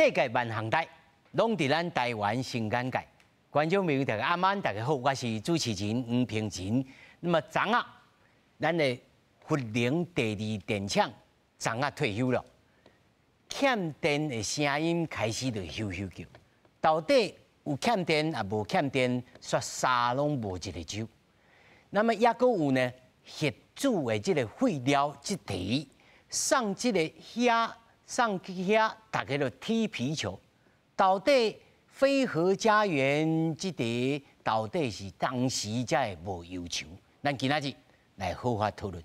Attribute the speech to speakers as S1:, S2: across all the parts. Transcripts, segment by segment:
S1: 世界万行带，拢伫咱台湾新眼界。观众朋友大家晚安，大家好，我是主持人黄平真。那么昨仔，咱的福陵第2电厂昨仔退休了，欠电的声音开始就咻咻叫，到底有欠电啊无欠电，说啥拢无一个州。那么也阁有呢，核子的这个废料这题，上这个上去遐，大家就踢皮球。到底飞鹤家园这题到底是当时才会无要求？咱今仔日来好好讨论。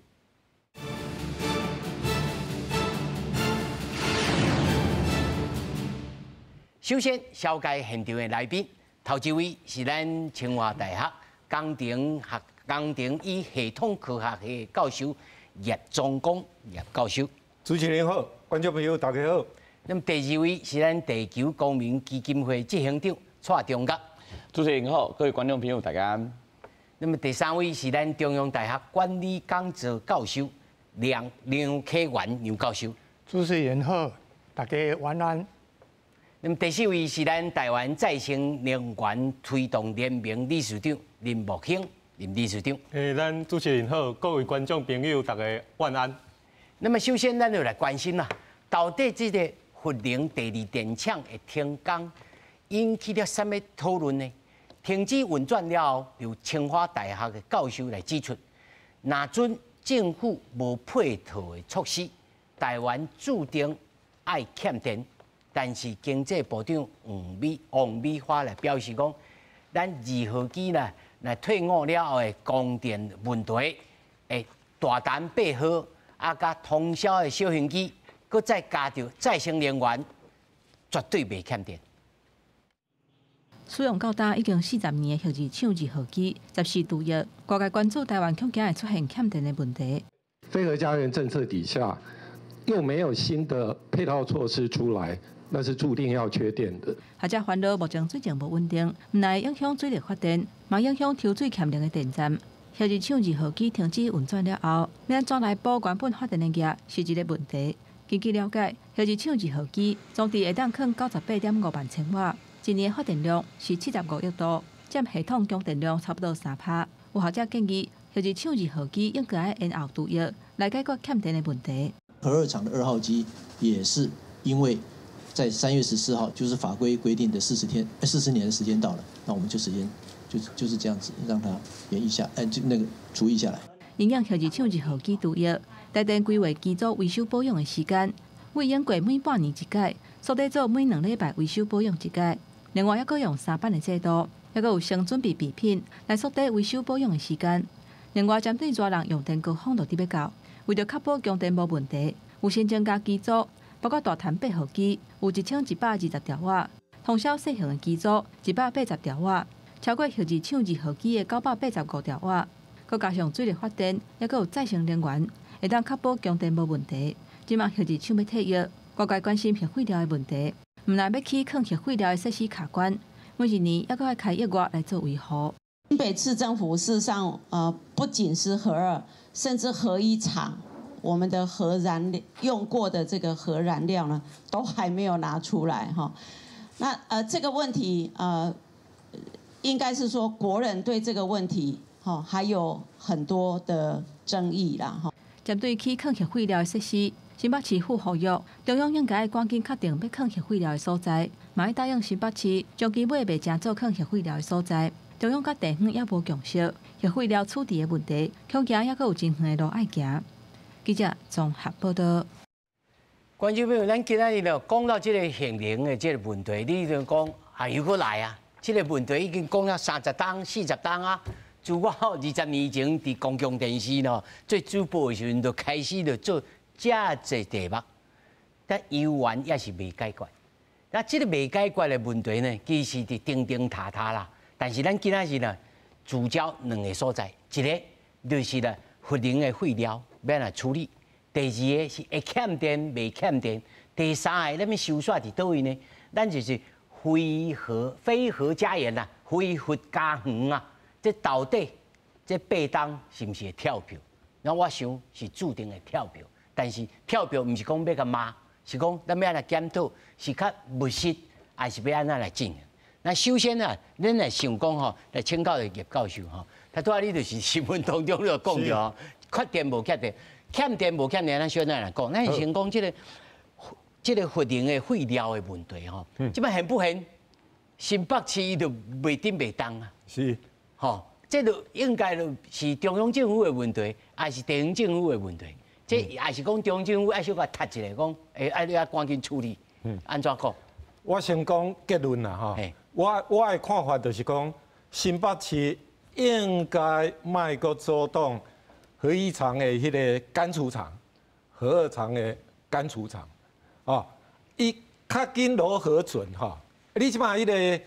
S1: 首先，紹介現場的來賓，頭一位是咱清華大學工程與系統科學系教授葉宗光葉教授。
S2: 主持人好，觀眾朋友大家好。
S1: 那麼第二位是咱地球公民基金會執行長蔡中國。
S3: 主持人好，各位觀眾朋友大家安。
S1: 那麼第三位是咱中央大學管理講座教授梁啟元梁教授。
S4: 主持人好，大家晚安。
S1: 那麼第四位是咱台灣再生能源推動聯盟理事長林木興林理事長。
S2: 咱主持人好，各位觀眾朋友大家晚安。
S1: 那麼首先，咱就來關心啦，到底這個福陵第2電廠的停工引起了什麼討論呢？停止運轉了後，由清華大學的教授來指出，若准政府無配套的措施，台灣注定愛欠電。但是經濟部長黃美花來表示講，咱2號機呢，來退伍了後的供電問題，誒大單8號啊，甲通宵的小型機，佮再加上再生能源，絕對袂欠電。
S5: 使用到今已經40年的核二廠2號機，暫時度日，外界關注台灣恐驚會出現欠電的問題。
S6: 非核家園政策底下，又沒有新的配套措施出來。那是注定要缺電的。
S5: 學者煩惱目前水情無穩定，唔但影響水力發電，嘛影響抽水欠電的電站。核二廠2號機停止運轉了後，要安怎來補原本發電的業是一個問題。根據了解，核二廠2號機總值會當坑98.5萬千瓦，一年發電量是75億度，佔系統供電量差不多3%。有學者建議，核二廠2號機應該延後度日來解決欠電的問題。
S7: 核2廠的2號機也是因為在3月14號，就是法規規定的40年的時間到了，那我們就時間就是這樣子，讓它延役下，就那個除役下來。
S5: 營養核二廠2號機度日，台電規劃機組維修保養的時間，為延過每半年一屆，縮短做每2禮拜維修保養一屆。另外，還佫用3班的制度，還佫有先準備備品來縮短維修保養的時間。另外，針對熱人用電高峰度特別高，為咗確保供電無問題，有新增加機組。包括大潭8號機有1120條瓦，通宵細型的機組180條瓦，超過核二廠2號機的985條瓦，佮加上水力發電，也佮有再生能源，會當確保供電無問題。即馬核二廠要退役，外界關心核廢料的問題，唔但要去坑核廢料的設施卡關，每一年也佮要開1億來做維護。
S8: 新北市政府事實上，不僅是核2，甚至核1廠。我們的核燃用過的這個核燃料呢，都還沒有拿出來哈。那這個問題應該是說國人對這個問題還有很多的爭議啦哈。
S5: 針對去坑核廢料的設施，新北市府呼籲中央應該趕緊確定要坑核廢料的所在，嘛要答應新北市將其買袂正做坑核廢料的所在。中央甲地方也無共識，核廢料處理的問題，恐驚也閣有真遠的路愛行。記者綜合報道。
S1: 觀眾朋友，咱今仔日就講到這個核能的這個問題，你就講又過來啊！這個問題已經講了30檔、40檔啊！自我20年前佇公共電視喏做主播的時候，就開始就做這濟題目，但永遠也是未解決。那這個未解決的問題呢，其實是叮叮塔塔啦。但是咱今仔日呢，聚焦2個所在，一個就是呢核能的廢料。要來處理。第2個是會欠電未欠電。第3個咱要收煞佇倒位呢？咱就是非核家園啦，非核家園啊。這到底這8檔是毋是會跳票？那我想是注定會跳票。但是跳票毋是講要甲罵，是讲咱要来检讨，是较务实，还是要安怎来整？那首先啊，咱来想讲吼，来请教叶教授吼，他拄仔你就是新闻当中就讲着，缺电无缺电，欠电无欠电，咱小咱来讲，咱先讲这个核能的废料的问题吼，即摆现不现？新北市伊就袂顶袂当啊，
S9: 是，
S1: 吼，这就应该就是中央政府的问题，还是地方政府的问题？这也是讲中央政府爱小甲踢一下，讲爱你赶紧处理，安怎讲？
S9: 我先讲结论啦哈。我的看法就是讲，新北市应该卖个阻挡核一厂的迄个干储厂、核二厂的干储厂，哦，伊较紧落核准哈。你即马迄个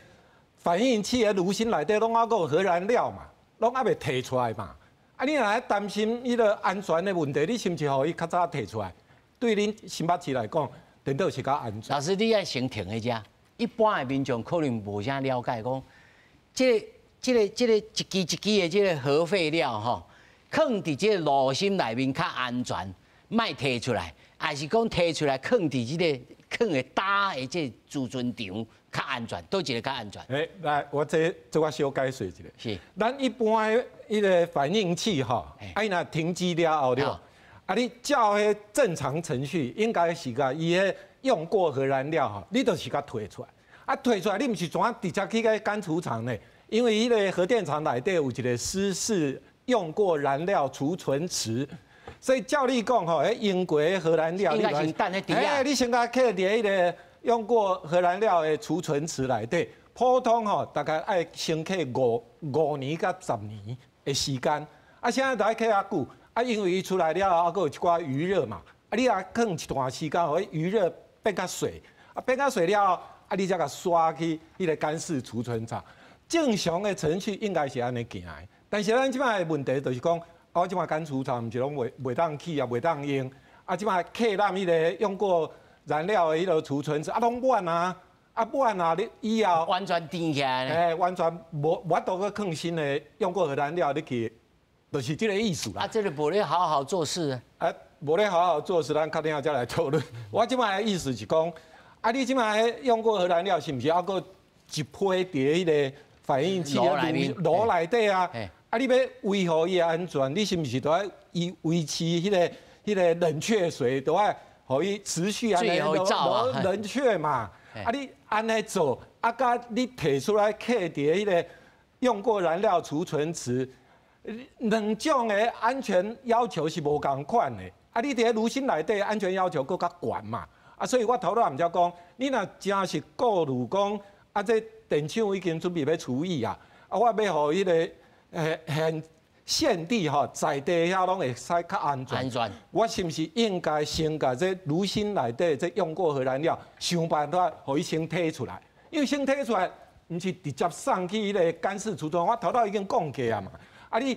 S9: 反应器的炉芯内底拢还有核燃料嘛，拢还袂提出来嘛。啊，你若来担心迄个安全的问题，你是毋是互伊较早提出来？对恁新北市来讲，顶多是较安全。
S1: 老师，你爱先停一下。一般的民众可能无啥了解，讲这个一支一支的这个核废料吼，放伫这个炉芯内面较安全，莫提出来，还是讲提出来放伫这个放的大的这储存场较安全，倒一个较安全？
S9: 来，我这我小解释一下。
S1: 是，
S9: 咱一般的迄个反应器吼，啊，伊若停机了后了，啊，你照迄正常程序，应该是甲伊迄用过核燃料吼，你就是甲退出来。啊，退出来，你毋是怎啊直接去个干储场呢？因为迄个核电厂内底有一个湿式用过燃料储存池，所以照你讲吼，英国核燃料，
S1: 应该先等迄底啊。
S9: 你先甲刻伫迄个用过核燃料的储存池内底，普通吼大概爱先刻5年到10年的时间。啊，现在就爱刻较久，啊，因为伊出来了后，还有一寡余热嘛，啊，你啊放一段时间，互余热变较水，啊，变较水了后。啊，你才甲刷去迄个干式储存厂，正常的程序应该是安尼行的。但是咱即摆的问题就是讲，我即摆干储厂毋是拢袂当去啊，袂当用。啊，即摆客咱迄个用过燃料的迄个储存池啊，拢满啊，满啊，你以后
S1: 完全停起来。
S9: 完全无法度去放新的用过核燃料入去，就是这个意思啦。
S1: 啊，这个无咧好好做事啊。
S9: 无咧好好做事，咱确定再来讨论。我即摆的意思是讲。啊！你即摆用过核燃料是毋是还佫一批伫迄个反应器炉内底啊？啊！你要维护伊的安全，你是毋是都要维持迄个冷却水，都要互伊持续安尼冷却嘛？啊！你安尼做，啊，甲你提出来刻伫迄个用过燃料储存池，两种的安全要求是无共款的。啊！你伫个炉芯内底安全要求佫较悬嘛？啊，所以我头头也毋才讲，你若真是顾虑讲，啊，这电厂已经准备要处理啊，啊，我要互迄个现地吼在地遐拢会使较安全。安全。我是毋是应该先甲这炉芯内底这用过核燃料想办法，互伊先提出来？因为先提出来，毋是直接送去迄个干式储存。我头头已经讲过啊嘛。啊，你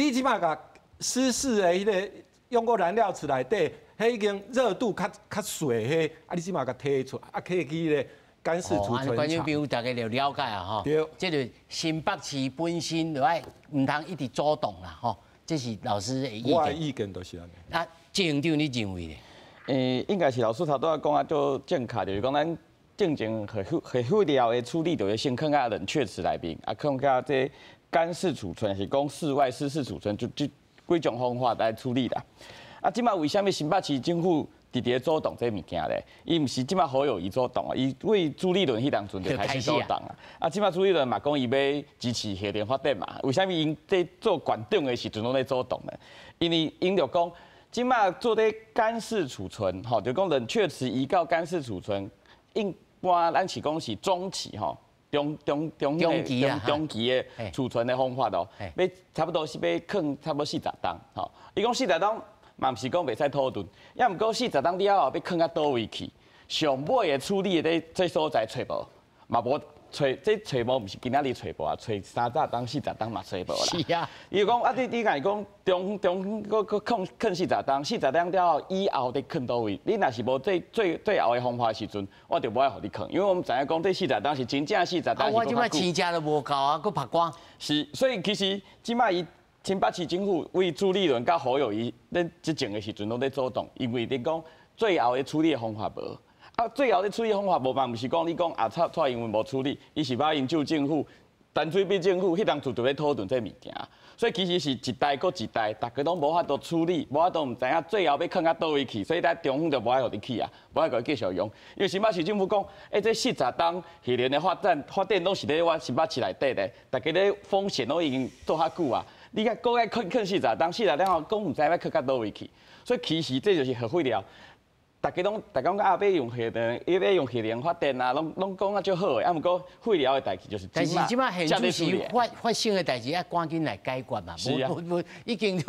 S9: 即摆甲湿式的迄个用过燃料池内底。迄已经热度较水迄，啊，你即马甲提出，啊，可以去咧干式储存厂。
S1: 观众朋友大家就了解啊，吼。对。这就新北市本身就爱唔通一直主动啦，吼。这是老师的意见。
S9: 我的意见都是安尼。
S1: 啊，郑院长你认为咧？
S3: 应该是老师头拄仔讲啊，就正确，就是讲咱正经核废料的处理，就要先放在冷却池内面，啊，放在这干式储存，是讲室外湿式储存，就几种方法来处理啦。啊，即摆为虾米新北市政府直直主动这物件咧？伊毋是即摆好友伊主动啊，伊为朱立伦迄当阵就开始主动啊。啊，即摆朱立伦嘛讲伊要支持核电发电嘛，为虾米因在做馆长的时阵拢在主动呢？因为因就讲，即摆做咧干式储存，吼，就讲冷却池移到干式储存，一般咱是讲是中期吼。中期的储存的方法咯，要差不多是要放差不多40档，吼。伊讲40档。嘛毋是讲袂使讨论，也毋过40档了后要放到倒位去，上尾的处理的这所在找无，嘛无找无，毋是今仔日找无啊，找30档、40档嘛找无啦。
S1: 是啊，
S3: 伊讲啊，你若讲中搁放40档，40档了后以后再放倒位，你若是无最后的方法的时阵，我就无爱互你放，因为我们知影讲这40档是真正40档。
S1: 我即摆钱价都无够啊，搁拍光。
S3: 是，所以其实即摆伊。新北市政府为朱立伦甲侯友宜，咱之前的时阵拢在主动，因为你讲最后的处理的方法无。啊，最后的处理方法无嘛，毋是讲你讲啊，蔡英文无处理，伊是把因就政府、陈水扁政府迄当阵就咧讨论这物件，所以其实是一代搁一代，大家拢无法度处理，无法度毋知影最后要放到倒位去，所以咱中央就无爱互你去啊，无爱互伊继续用。因为新北市政府讲，这40档系列的发展拢是咧我新北市内底咧，大家咧风险都已经做遐久啊，你甲搁爱啃40档后，讲毋知要啃到倒位去，所以其实这就是核废料。大家讲要用核能，要用核能发电啊，拢讲啊足好诶，啊，毋过废料诶代志就是。
S1: 但是即摆现主是发生诶代志，要赶紧来解决嘛。
S3: 是啊。
S1: 已经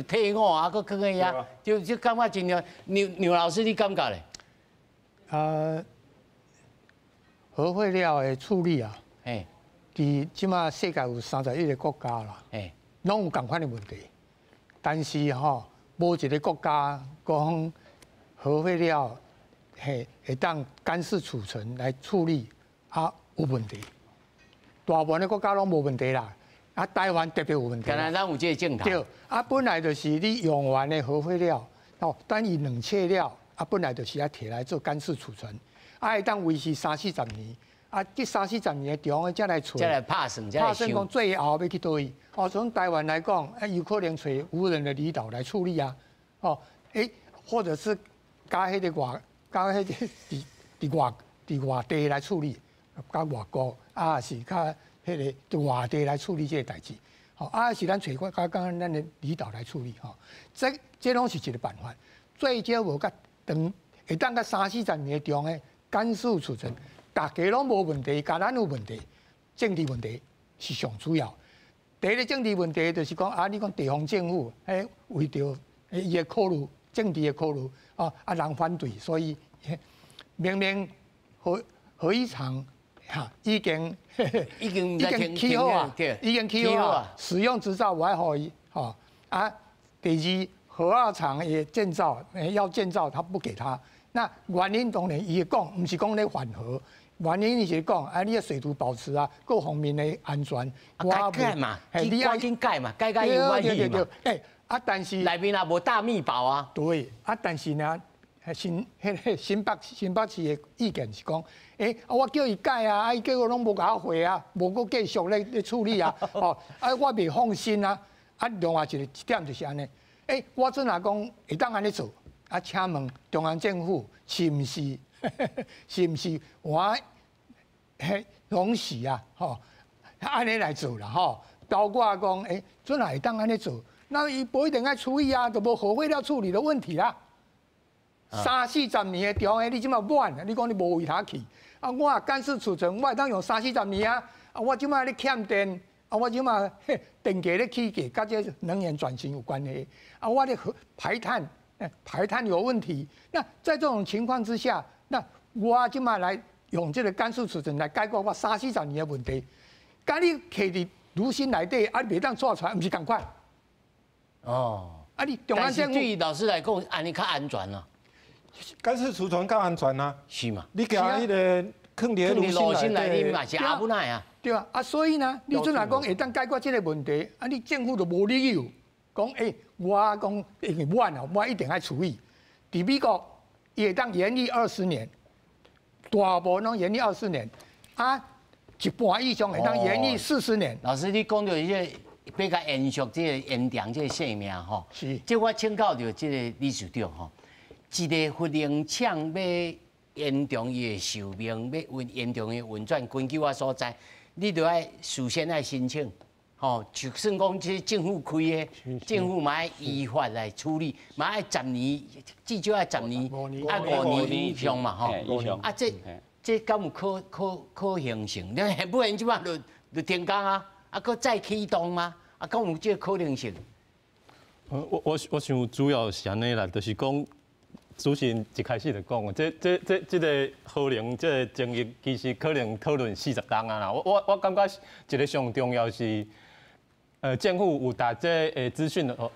S1: 退伍啊，搁去个呀，就感觉真了。牛老师，你感觉咧？
S4: 核废料诶处理啊，伫即马世界有31个国家啦，拢有共款诶问题，但是吼。无一个国家讲核废料会当干式储存来处理啊有问题，大部分的国家拢无问题啦，啊台湾特别有问题。
S1: 敢若咱有这个镜头。
S4: 对，啊本来就是你用完的核废料，哦，等伊冷却了，啊本来就是要摕来做干式储存，啊会当维持30-40年，啊这30-40年的中才来找。
S1: 才来拍算，才来想。
S4: 讲最后要去倒位。哦，从台湾来讲，有可能找无人的离岛来处理啊。哦，或者是加迄个外地来处理，加外国啊是加迄个外地来处理这个代志。哦，啊是咱找刚刚咱的离岛来处理。吼，这拢是一个办法。最少无甲长，会当甲30-40年中的干式储存，大家拢无问题，甲咱有问题，政治问题是上主要。第一个政治问题就是讲啊，你讲地方政府，为着伊个考虑，政治的考虑，人反对，所以明明核一厂已经起好啊，已经起好啊，使用执照我还可以，第二核二厂也建造，要建造他不给他，那原因当然伊讲，不是讲咧反核。原因是讲，你个水土保持啊，各方面的安全。
S1: 改嘛，你赶紧改嘛，改有关系嘛。
S4: 但是
S1: 内面也无大密保啊。
S4: 对，但是呢，新北市的意见是讲，我叫伊改啊，伊结果拢无甲我回啊，无搁继续咧处理啊，我未放心啊。另外一点就是安尼，我阵来讲会当安尼做，请问中央政府是毋是？是毋是我容许啊？安尼来做啦，包括讲，准会当安尼做，那伊不一定爱处理啊，就无核废料处理的问题啦。30-40年的中，你即马满，你讲你无为他去，我干式储存，我会当用30-40年啊，我即马咧欠电，我即马电价咧起价，甲这能源转型有关系，我咧排碳有问题，那在这种情况之下。那我即马来用这个干式储存来解决我30-40年的问题，甲你摕伫炉心内底，你袂当做出来，毋是共款。
S1: 哦。
S4: 你中央政府
S1: 对于老师来讲，安尼较安全啦。
S9: 干式储存较安全啊。
S1: 是嘛？
S9: 你甲迄个放伫炉心
S1: 内底嘛是阿不奈啊。
S4: 对啊，所以呢，你阵来讲会当解决这个问题，你政府就无理由讲，我讲因为晚啊，我一定爱处理。伫美国。也当延役20年，大部分拢延役20年，一半以上会当延役40年。
S1: 老师，你讲到这比较延续这个延长这个生命吼，
S4: 是。
S1: 即我请教到这个理事长吼，一个核能厂要延长伊的寿命，要延长伊运转，根据我所知，你就要事先来申请。就算讲这政府开的，政府嘛要依法来处理，嘛要10年，至少要10年，5年以上嘛，这敢有可行性？你不然即摆就停工啊，搁再启动吗？敢有这可能性？
S2: 我想主要是安尼啦，就是讲，主持人一开始就讲，这个核能这个争议，其实可能讨论40档啊啦。我感觉一个上重要是。政府有达这资讯哦，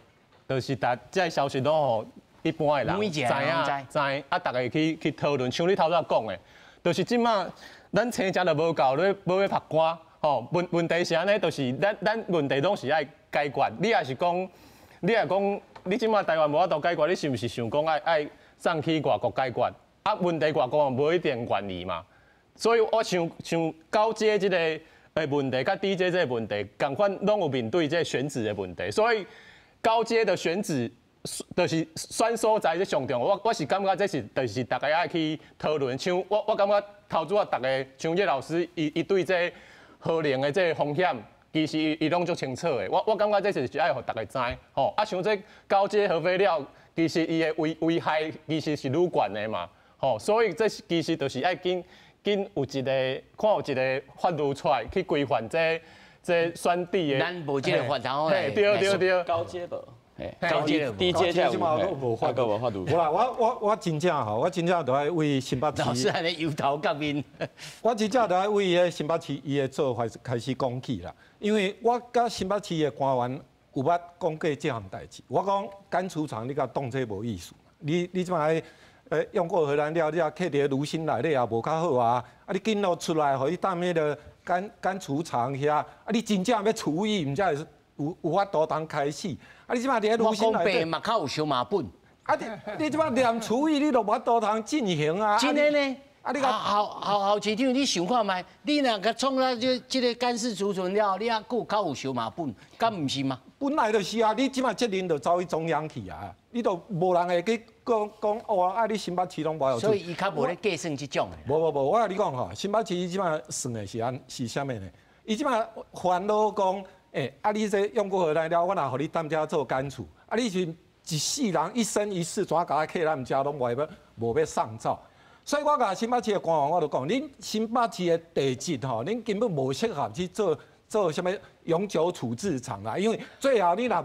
S2: 就是达这消息拢一般的人知影，大家去讨论。像你头先讲的，就是即马咱生食都无够，要拍瓜。问题是安尼，就是咱问题拢是爱解决。你也是讲你即马台湾无法度解决，你是毋是想讲爱送去外国解决？啊，问题外国无一定愿意嘛。所以我像高阶即个问题，甲低阶这个问题，共款拢有面对这选址的问题。所以高阶的选址，就是选所在这上重。我是感觉这是就是大家爱去讨论。像我感觉头拄啊，大家像叶老师伊对这核能的这风险。其实伊拢足清楚的，我感觉这是爱互大家知，吼。啊，像这高阶核废料，其实伊的危害其实是愈悬的嘛，吼。所以这其实就是爱紧有一个看有一个法律出来去规范这选址的。
S1: 咱无这个法头来。
S2: 对。
S3: 高阶无。
S1: 高阶的，
S9: 低阶就无法度。无啦，我真正吼，我真正都爱为新北市。
S1: 老师安尼由头革面。
S9: 我真正都爱为迄新北市伊的做法开始讲起啦，因为我甲新北市的官员有捌讲过这项代志。我讲干储厂你甲当这无意思，你即摆用过核燃料，你也刻伫炉心内底也无较好啊。啊，你紧落出来，互伊当迄个干储厂遐，啊，你真正要处理，毋才会有法度当开始。啊，你即摆伫炉心内底。
S1: 我讲白嘛，较有小马本。
S9: 啊，你即摆连处理你都无法度通进行啊。
S1: 真的呢？
S9: 啊，你
S1: 好市长，你想看卖？你若甲创了这个干式储存了，你啊够较有小马本，敢毋是吗？
S9: 本来就是啊，你即摆责任就走去中央去啊，你都无人会去讲哦啊，你新北市拢无有。
S1: 所以伊较无咧计算即种的。
S9: 无，我甲你讲吼，新北市伊即摆算的是啥物呢？伊即摆烦恼讲，啊，你这用过核燃料，我若互你踮遮做干储，啊，你是一世人一生一世怎甲客咱遮拢无要上灶。所以我甲新北市的官员我都讲，恁新北市的地质吼，恁根本无适合去做什么永久处置厂啦，因为最后你若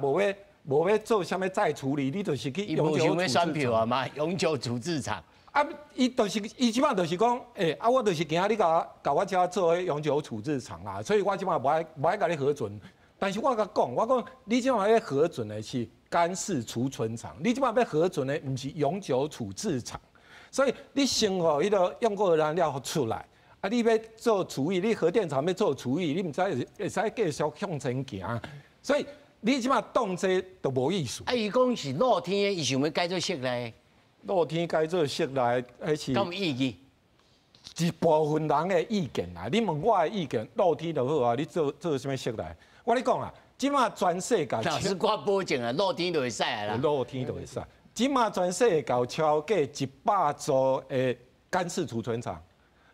S9: 无要做什么再处理，你就是去永久处置厂。
S1: 票啊嘛，永久处置厂。
S9: 啊，伊即摆就是讲，啊，我就是惊你甲我遮做永久处置厂啦，所以我即摆无爱甲你核准。但是我讲，你即摆要核准的是干式储存厂，你即摆要核准的毋是永久处置厂。所以你先吼，迄个用过的燃料出来，啊，你要做处理，你核电厂要做处理，你毋知会使继续向前行。所以你即摆动这都无意思。
S1: 啊，伊讲是露天的，伊想要改做室内。
S9: 露天改做室内，还是？
S1: 咁意义？
S9: 一部分人的意见啦，你问我的意见，露天就好啊，你做什么室内？我跟你讲啊，即摆全世界。
S1: 老师，我保证啊，露天就会使啦。
S9: 露天就会使。即马全世界超过100座的干式储存厂，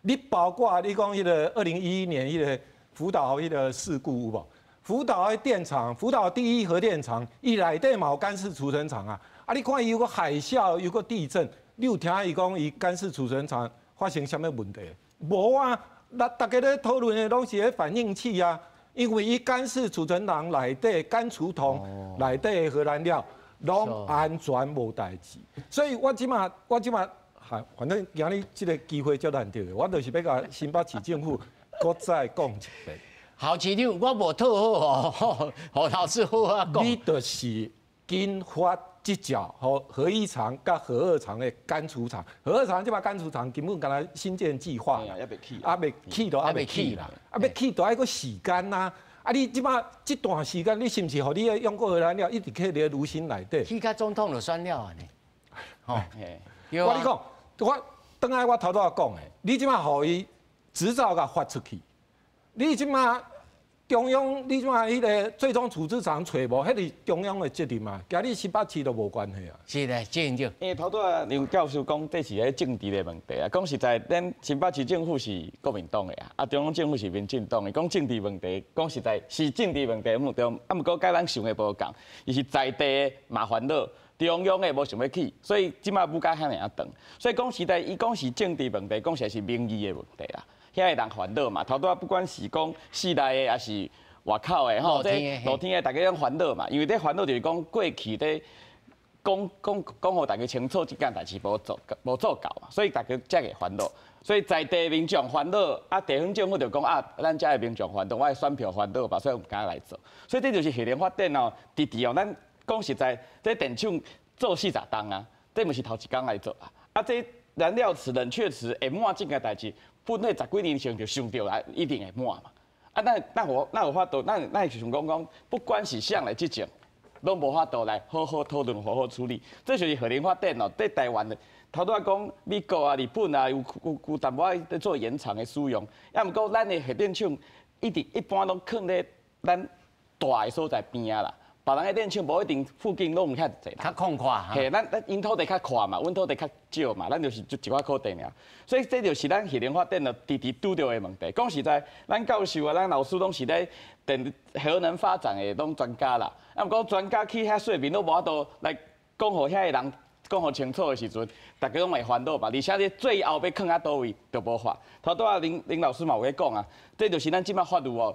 S9: 你包括你讲迄个2011年迄个福岛迄个事故有无？福岛的电厂，福岛第一核电厂，伊内底嘛有干式储存厂啊。啊，你看伊有个海啸，有个地震，你有听伊讲伊干式储存厂发生什么问题？无啊，大家咧讨论的拢是迄反应器啊，因为伊干式储存厂内底干储桶内底的核燃料。拢安全无代志，所以我即马，反正今日即个机会足难得的，我就是要甲新北市政府搁再讲一遍。
S1: 好市长，我无套好哦，老师好啊讲。
S9: 你就是紧发即照，核一厂甲核二厂的干储厂，核二厂即摆干储厂根本敢若新建计划，未起都未起啦，要起都爱个时间呐。啊！你即摆这段时间，你是毋是互你的用过核燃料一直去你的炉心内底？
S1: 去甲总统就选了啊呢？
S9: 吼，我跟你讲，我当下我头拄仔讲的，你即摆互伊执照甲发出去，你即摆中央，你即摆迄个最终处置厂找无，迄是中央的责任嘛，甲你新北市都无关系啊。
S1: 是的，郑院长。
S3: 因为头拄仔刘教授讲，这是迄政治的问题啊。讲实在，咱新北市政府是国民党的啊，中央政府是民进党的。讲政治问题，讲实在是政治问题目中，啊，毋过甲咱想的无共，伊是在地的麻烦恼，中央的无想要去，所以即摆不甲遐尔啊长。所以讲实在，伊讲是政治问题，讲实在是民意的问题啦。遐个人烦恼嘛，头拄仔不管是讲室内的，还是外口的吼，这露天的，大家拢烦恼嘛。因为这烦恼就是讲过去咧讲互大家清楚，这件代志无做够嘛，所以大家才会烦恼。所以在地民众烦恼，啊，地方政府就讲啊，咱遮的民众烦恼，我的选票烦恼吧，所以我们敢来做。所以这就是核能发电哦，直哦，咱讲实在，这电厂做40档啊，这毋是头一工来做啊。啊，这燃料池、冷却池会满这件代志。本来10几年前就想到啊，一定会满嘛。啊，那有法度，那是想讲，不管是谁来执政，拢无法度来好好讨论、好好处理。这就是核能发电哦，在台湾的。头拄仔讲美国啊、日本啊有淡薄仔在做延长的使用，也毋过咱的核电厂一般拢囥咧咱大的所在边啊啦。别人的电厂无一定附近拢有遐济，
S1: 较空旷哈。
S3: 嘿，咱因土地较宽嘛，阮土地较少嘛，咱就是一块土地尔。所以这就是咱核能发电的直拄到的问题。讲实在，咱教授啊、咱老师拢是咧核能发展的拢专家啦。啊，毋过专家去遐说明都无法度来讲互遐个人讲互清楚的时阵，大家拢会烦恼嘛。而且你最后要囥啊倒位都无法。头拄仔林老师嘛有咧讲啊，这就是咱即摆法律哦。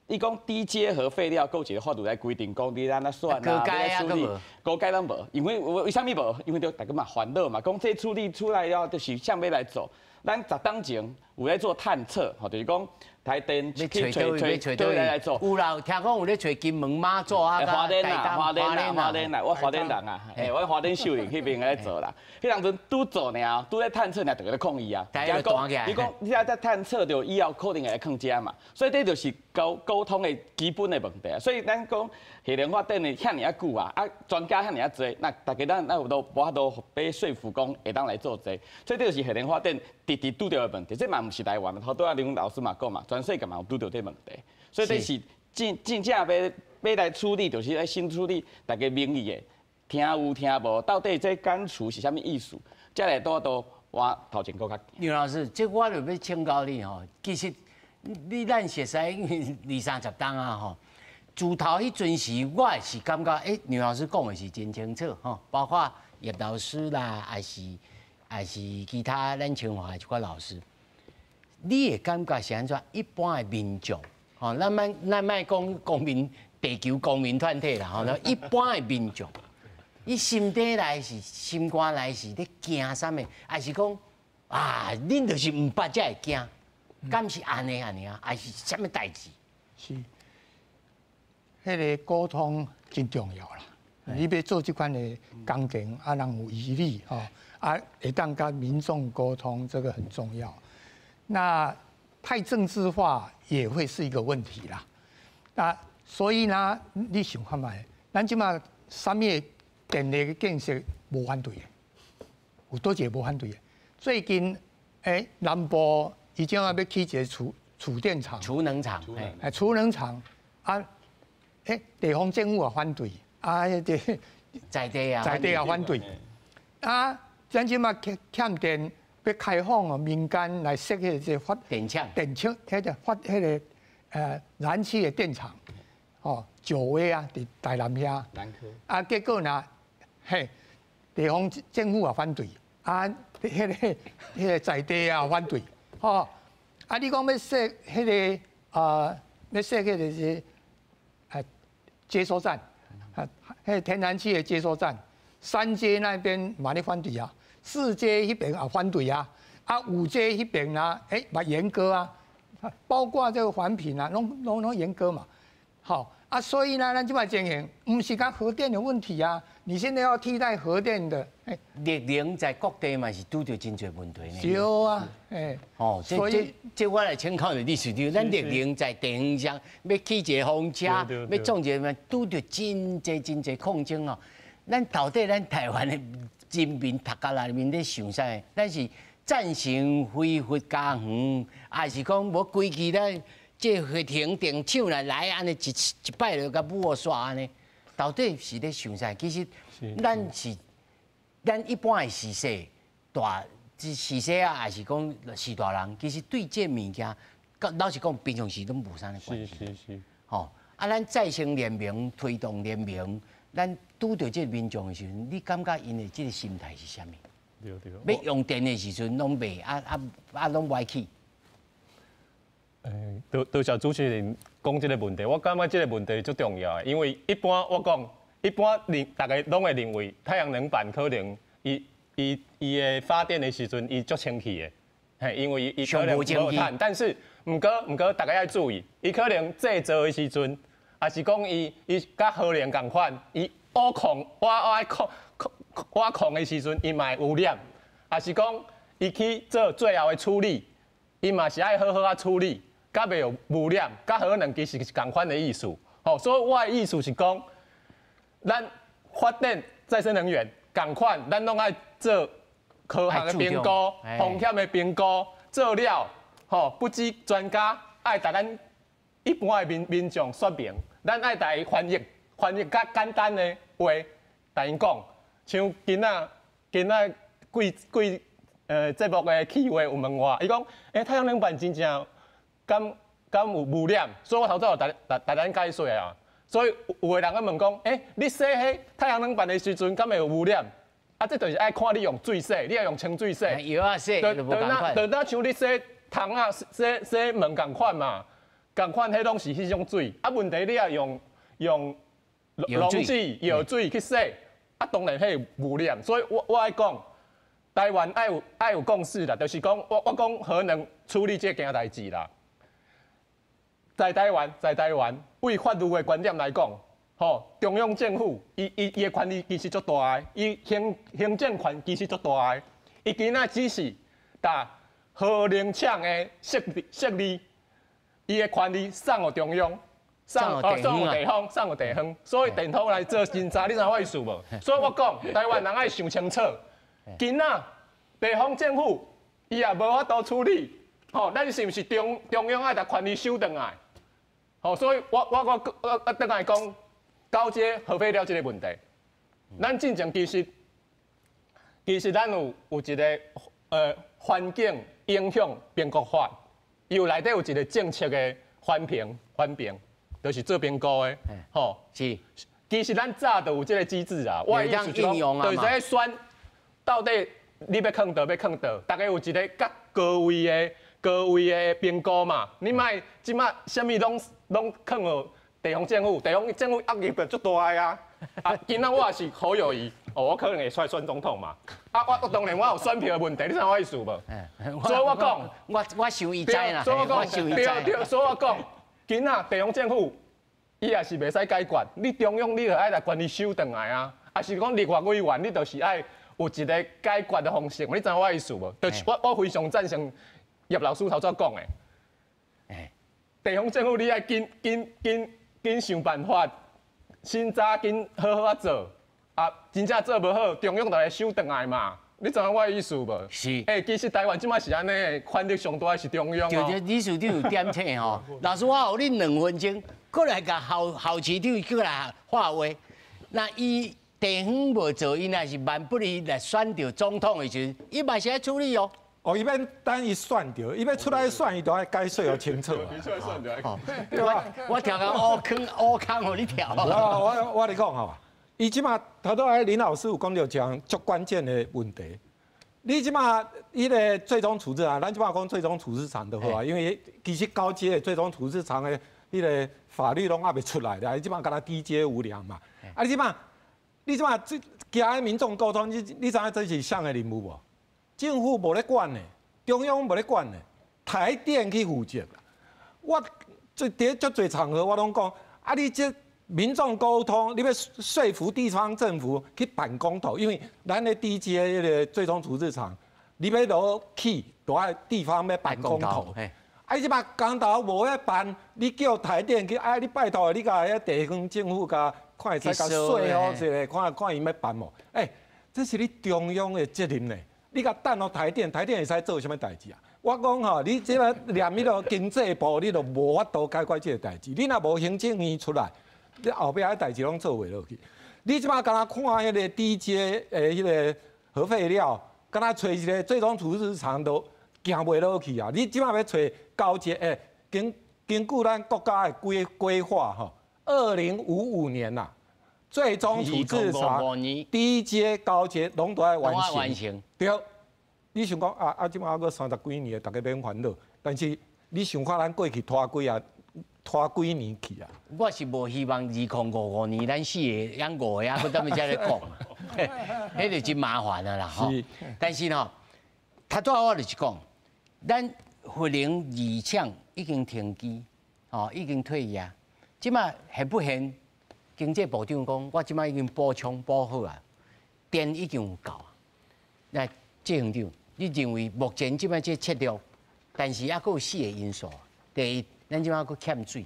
S3: 伊讲低阶核废料，有一个法律来规定，讲你安怎算啊，要处理，高阶拢无，因为啥物无？因为大家嘛烦恼嘛，讲这处理出来了，就是向要来做。咱10当前有咧做探测，吼，就是讲台电去找来做。
S1: 有啦，听讲有咧找金门马祖啊，
S3: 花莲啦，我花莲人啊，我花莲秀林迄边咧做啦。迄当阵拄做尔，拄咧探测尔，就咧抗议啊。你讲你在探测着以后可能会来抗遮嘛，所以这就是沟通的基本的问题啊。所以咱讲核能发电的遐尔久啊，专家遐尔多，那大家咱有都无法度被说服讲会当来做这，所以这就是核能发电直拄到的问题。这嘛毋是台湾，头拄仔林老师嘛讲嘛，全世界嘛有拄到这问题，所以这是真正要来处理，就是来先处理大家民意的，听有听无，到底这干除是啥物意思？才来多我头前讲较。
S1: 刘老师，这我就要请教你吼，其实你咱熟悉20-30档啊吼，自头迄阵时，我也是感觉，刘老师讲的是真清楚吼，包括叶老师啦，还是其他咱清华的一寡老师，你的感觉是安怎？一般的民众，吼，咱莫讲地球公民团体啦，吼，一般的民众，伊心底内是心肝内是咧惊啥物？还是讲啊，恁就是毋捌才会惊？敢是安尼啊？还是啥物代志？
S4: 是，迄个沟通真重要啦。你要做这款的工程，啊，人有疑虑吼，啊，会当跟民众沟通，这个很重要。那太政治化也会是一个问题啦。那所以呢，你想看卖，咱即马啥物电力建设无反对的，有多一个无反对的。最近南部已经要起一个储电厂、
S1: 储能厂，
S4: 储能厂啊，地方政府也反对，啊，
S1: 在地啊
S4: 反对，啊，咱即马欠电要开放哦，民间来设迄个发
S1: 电厂，
S4: 迄个发迄个燃气的电厂，哦，9位啊，伫台南遐，啊，结果呢，地方政府也反对，啊，迄个在地啊反对，吼，啊，你讲要设迄个要设迄个是接收站，迄天然气的接收站，3街那边嘛咧反对啊，4街迄边也反对啊，5街迄边啊，嘛严格啊，包括这个环评啊，拢严格嘛，好。啊，所以呢，咱即摆情形，唔是讲核电的问题啊。你现在要替代核电的，
S1: 绿能在各地嘛是拄着真侪问题呢。
S4: 是啊，
S1: 哦，这我来请教你事长，咱绿能在地方上要起一个风车，要种一个，拄着真侪抗争哦。咱到底咱台湾的人民读家内面咧想啥？咱是赞成恢复家园，还是讲无规矩咧？这核停电厂来安尼一摆就甲抹煞安尼，到底是咧想啥？其实咱一般的时势时势啊，还是讲时大人，其实对这物件，老实讲平常时都无啥咧关系。
S2: 是。
S1: 吼，啊，咱再生联盟推动联盟，咱拄着这民众的时阵，你感觉因的这个心态是啥物？对。要用电的时阵拢袂拢歪去。
S2: 多谢主持人讲这个问题，我感觉这个问题最重要的，因为一般大家拢会认为太阳能板可能伊的发电的时阵伊足清气的，因为伊可能无碳，但是毋过大家要注意，伊可能制造的时阵，也是讲伊甲核能共款，伊挖矿的时阵伊嘛会污染，也是讲伊去做最后的处理，伊嘛是爱好好啊处理。甲袂有污染，甲核能其实是共款的意思。所以我的意思是讲，咱发展再生能源，共款，咱拢爱做科学的评估、风险的评估，做了，吼，不止专家，爱甲咱一般的民众说明，咱爱甲伊翻译较简单的话，甲因讲，像今仔节目的企划有问我，伊讲，太阳能板真正敢有污染，所以我头早就大咱解说啊。所以有个人咧问讲，你洗迄太阳能板的时阵，敢会有污染？啊，这就是爱看你用水洗，你要用清水洗。
S1: 药啊洗，就无共款。
S2: 就像你洗桶啊、洗门共款嘛，共款迄拢是迄种水。啊，问题你要用溶剂、药水去洗，啊，当然迄污染。所以我爱讲，台湾爱有共识啦，就是讲我讲核能处理这件代志啦。在台湾，为法律的观点来讲，中央政府伊的权力其实足大的，伊行政权其实足大的，伊今仔只是把核能厂的设立，伊的权力送予中央，送予地方，所以地方来做侦查，你知我意思无？所以我讲，台湾人爱想清楚，今仔地方政府伊也无法度处理，咱是毋是中央爱把权力收回来？所以我等来讲，交接核废料这个问题，咱进前其实咱有一个环境影响评估法，又内底有一个政策的环评，就是做评估的，
S1: 是。
S2: 其实咱早就有这个机制啊，我意思就是讲，就是选到底你要坑倒，大家有一个较高位的评估嘛，你莫即马啥物拢坑予地方政府压力就足大个啊！今仔我也是侯友宜，我可能会选总统嘛。我当然我有选票的问题，你知我意思无？所以我讲，
S1: 我想伊知啦，
S2: 所以我讲，所以我讲，今仔地方政府伊也是袂使解决，你中央你就爱来管理收回来啊，啊是讲立法委员你就是爱有一个解决的方式，你知我意思无？就是我非常赞成叶老师头先讲的。地方政府你爱紧想办法，先早紧好好做，啊，真正做无好，中央就来收回来嘛。你知影我的意思无？
S1: 是。
S2: 其实台湾即马是安尼，权力上大的是中央
S1: 就理事长有点醒吼，老师我予你2分钟，过来甲校市长过来话话。那伊地方无做，伊若是万不利来选到总统的时阵，伊嘛是爱处理哦。
S9: 伊免等伊选着，伊要出来选，伊都爱解说要清楚。
S2: 出来选着。
S9: 对吧？
S1: 我跳个乌坑，互你跳。
S9: 我跟你讲吼，伊即马头拄林老师有讲到一项足关键的问题。你即马伊个最终处置啊，咱即马讲最终处置场就好啊，因为其实高阶的最终处置场的迄个法律拢还未出来的，即马敢若低阶无良嘛。啊，你即马惊民众沟通，你知影这是谁的任务无？政府无咧管呢，中央无咧管呢，台电去负责啦。我伫足侪场合我拢讲，啊，你这民众沟通，你要说服地方政府去办公投，因为咱的低阶迄个最终处置场，你要落去，都爱地方要办公投。啊，即摆公投无要办，你叫台电去，你拜托你甲遐地方政府甲看会使甲说好一个，看伊要办无？这是你中央的责任呢。你甲等落台电会使做啥物代志啊？我讲吼，你即个念迄个经济部，你就无法度解决即个代志。你若无行政院出来，你后壁迄代志拢做袂落去。你即摆敢若看迄个低阶迄个核废料，敢若找一个最终处置场都行袂落去啊！你即摆要找高阶根据咱国家的规划吼，2055年呐。最终处置场、低阶、高阶拢都要完成。对，你想讲即马还佫30几年，大家免烦恼。但是你想看咱过去拖几年去啊？
S1: 我是无希望2055年咱死的养5个啊，佮咱们才咧讲啊，迄就真麻烦啊啦吼。但是吼，头拄我就是讲，咱核能2厂已经停机，已经退役，即马现不现？经济部长讲，我即摆已经补充补好啊，电已经有够啊。那谢行长，你认为目前即摆这策略，但是还佫有4个因素。第一，咱即摆佫欠水，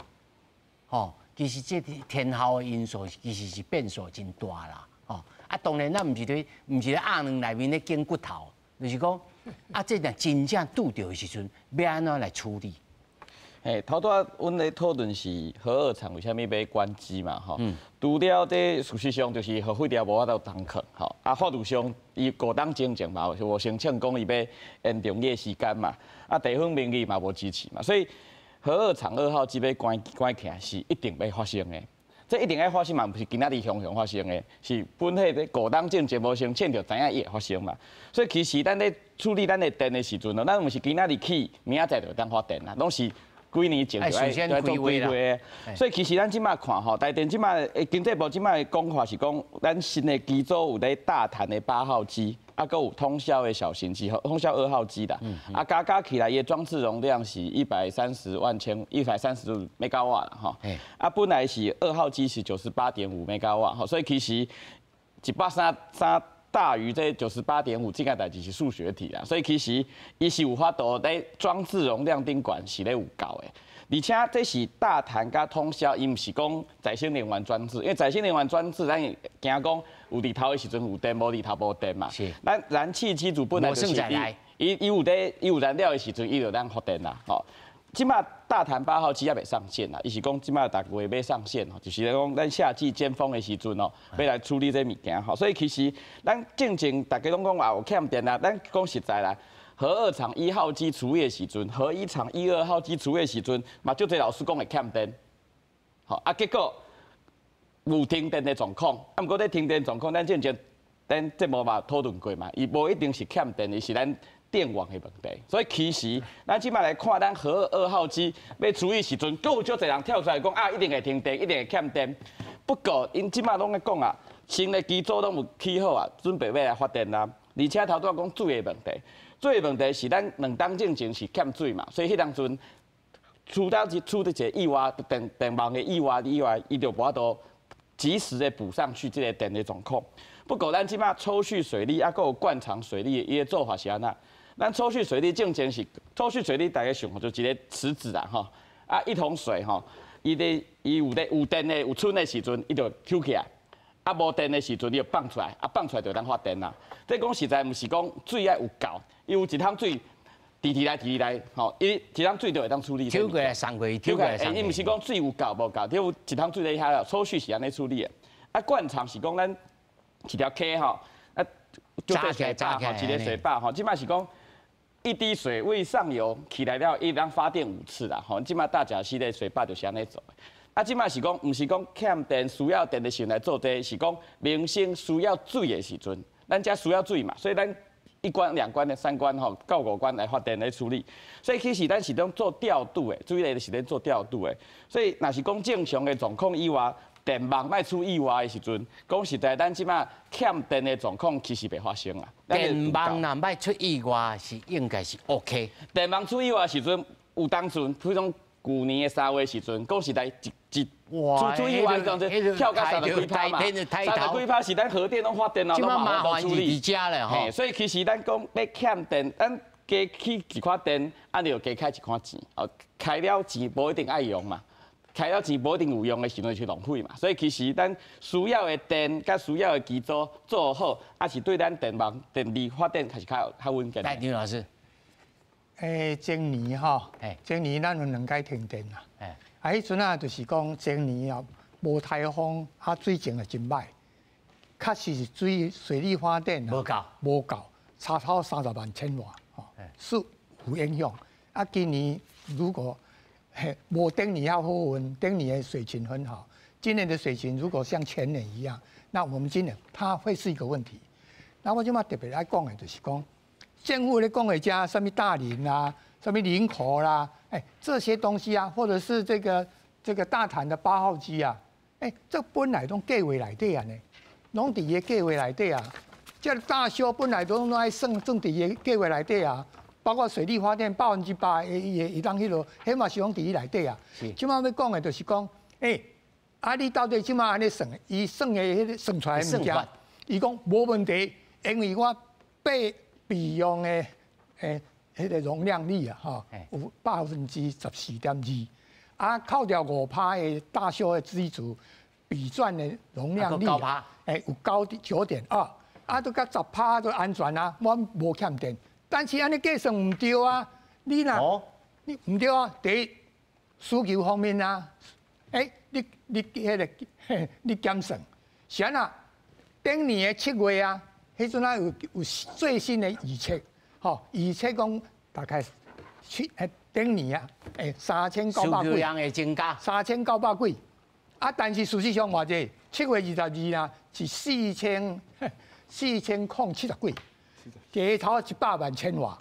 S1: 其实这天候的因素其实是变数真大啦，哦，啊，当然咱唔是咧鸭卵内面咧拣骨头，就是讲，啊，这若真正拄到的时阵，要安怎来处理？
S3: 头拄阮咧讨论是核二厂为虾米要关机嘛，吼。除了这事实上就是核废料无法度通克，吼。啊，法律上伊5档进程嘛，有申请讲伊要延长业时间嘛。啊，地方民意嘛无支持嘛，所以核二厂2号机要关起来是一定要发生的。这一定要发生嘛，不是今仔日雄发生的，是本迄个5档进程无申请就知影伊会发生嘛。所以其实咱咧处理咱的电的时阵咱毋是今仔日起，明仔载就当发电啦，拢是。几年前就爱做规划，所以其实咱即摆看吼，台电即摆经济部即摆讲法是讲，咱新的机组有咧大潭的8号机，啊，搁有通霄的小型机，通霄2号机啦，啊，加起来伊装置容量是130兆瓦啦，吼，啊，本来是2号机是98.5兆瓦，吼，所以其实130大于这98.5这个代志是数学题啦，所以其实伊是有法度在装置容量顶管是咧有够的，而且这是大潭加通霄，伊毋是讲再生能源装置，因为再生能源装置咱惊讲有日头的时阵有电，无日头无电嘛。是。咱燃气机组本来就是伊有燃料的时阵，伊就当发电啦，吼。即马大潭8号机也未上线啦，伊是讲即马大月要上线吼，就是讲咱夏季尖峰的时阵哦，要来处理这物件吼。所以其实咱正正大家拢讲有欠电啦，咱讲实在啦，核2厂1号机除业时阵，核1厂1、2号机除业时阵，嘛就这老师讲会欠电，好啊，结果有停电的状况，啊，毋过咧停电状况，咱正节目嘛讨论过嘛，伊无一定是欠电，伊是咱。电网的问题，所以其实咱即摆来看，咱核2号机要处理时阵，阁有足侪人跳出来讲啊，一定会停电，一定会欠电。不过因即摆拢在讲啊，新的机组拢有起好啊，准备要来发电啦。而且头拄仔讲水的问题，水的问题是咱2档进前是欠水嘛，所以迄当阵出的一个意外电网的意外以外，伊就无法度及时的补上去这个电的状况。不过咱即摆抽蓄水利啊，阁有灌肠水利，伊的做法是安怎？咱抽蓄水利正前是抽蓄水利，大家想就一个池子啦吼，啊一桶水吼，伊有电的有剩的时阵，伊就抽起来，啊无电的时阵，伊就放出来，啊放出来就当发电啦。这讲实在毋是讲水要有够，伊有一桶水滴来，吼，伊一桶水就会当处理。
S1: 抽过来送过去，抽过来送。
S3: 伊毋是讲水有够无够，只有一桶水在遐了，抽蓄是安尼处理的。啊灌肠是讲咱一条溪吼，啊就做水坝吼，一个水坝吼，即摆是讲。一滴水位上游起来了，一当发电5次啦。吼，即马大甲溪的水坝就是安尼做的。啊，即马是讲，毋是讲欠电需要电的时候来做这，是讲民生需要水的时阵，咱遮需要水嘛，所以咱1关、2关的3关吼，到5关来发电来处理。所以其实咱是拢做调度的，水利是咧做调度的。所以若是讲正常的状况以外，电网卖出意外的时阵，讲实在，咱即马欠电的状况其实袂发生啊。
S1: 电网若卖出意外是应该是 OK。
S3: 电网出意外的时阵，有当阵，比如讲去年的3月时阵，讲实在出意外当阵跳到30几趴嘛，30几趴是咱核电拢发电了，
S1: 即马麻烦
S3: 处理。
S1: 家了吼。
S3: 所以其实咱讲要欠电，咱加起一块电，啊就加开一块钱，哦，开了钱无一定爱用嘛。开了钱无一定有用的时阵是浪费嘛，所以其实咱需要的电甲需要的机组做好，也是对咱电网电力发电还是较稳健。
S1: 刘老师，
S4: 前年吼，前年咱有2届停电啦，迄阵啊就是讲前年啊无台风，啊水情也真歹，确实是水力发电无够，差头30万千瓦，吼，是有影响。啊，今年如果无顶年要好运，顶年的水情很好。今年的水情如果像前年一样，那我们今年它会是一个问题。那我今嘛特别来讲的，就是讲政府咧讲的家什么大林啊，什么林口啦，这些东西啊，或者是这个大潭的8号机啊，这本来都计划内底啊呢，拢伫个计划内底啊。这大修本来都爱算伫个计划内底啊。包括水力发电8%也当迄落，起码是讲伫伊内底啊。即马要讲的就是讲，你到底即马安尼算，伊算的迄个算出来物件，伊讲无问题，因为我备用的迄个容量率啊，吼，有14.2%，啊，扣掉5%的大修的机组，比转的容量率，有9.2%，啊，都甲10%都安全啊，我无欠电。但是安尼计算唔对啊，你唔对啊，第一需求方面啊，你迄个你减算，是安那？顶年的7月啊，迄阵啊有最新的预测，预测讲大概顶年啊，3900
S1: 几，量会增加
S4: 3900几，啊，但是事实上偌济，7月22啊是4070几，低头100万千瓦，